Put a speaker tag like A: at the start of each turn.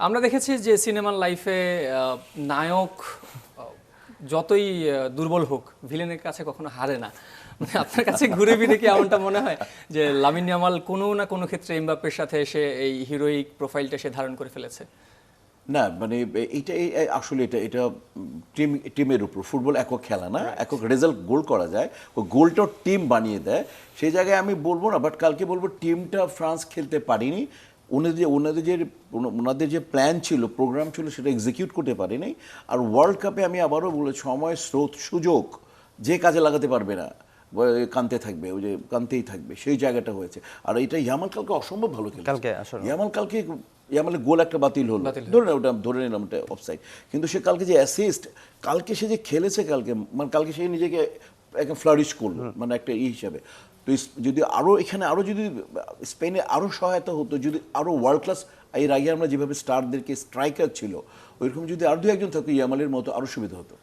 A: আমরা দেখেছি যে সিনেমার লাইফে নায়ক যতই দুর্বল হোক ভিলেনের কাছে কখনো হারে না। মানে আপনার কাছে ঘুরে ফিরে কি এমনটা মনে হয় যে লামিন ইয়ামাল কোনো না কোনো ক্ষেত্রে এমবাপ্পের সাথে এসে এই হিরোইক প্রোফাইলটা সে ধারণ করে ফেলেছে?
B: না মানে এইটা আসলে এটা টিমের উপর, ফুটবল একক খেলা না, একক রেজাল্ট গোল করা যায়, ওই গোলটাও টিম বানিয়ে দেয়। সেই জায়গায় আমি বলবো না, বাট কালকে বলবো টিমটা ফ্রান্স খেলতে পারেনি। ওনাদের যে প্ল্যান ছিল, প্রোগ্রাম ছিল, সেটা এক্সিকিউট করতে পারেনি। আর ওয়ার্ল্ড কাপে আমি আবারও বলে, সময়, স্রোত, সুযোগ যে কাজে লাগাতে পারবে না কানতে থাকবে, ওই যে কানতেই থাকবে, সেই জায়গাটা হয়েছে। আর এটা ইয়ামাল কালকে অসম্ভব ভালো খেলেছে। ইয়ামালের গোল একটা বাতিল হলো, ধরে না, ওটা ধরে নিলাম ওটা অফসাইড, কিন্তু সে কালকে যে অ্যাসিস্ট, কালকে সে যে খেলেছে, কালকে সে নিজেকে একটা ফ্লারিশ করলো, মানে একটা হিসাবে। তো যদি এখানে যদি স্পেনে আরও সহায়তা হতো, যদি আরও ওয়ার্ল্ড ক্লাস, এর আগে আমরা যেভাবে স্টারদেরকে স্ট্রাইকার ছিল, ওইরকম যদি আর দু একজন থাকতো ইয়ামালের মতো, আরও সুবিধা হতো।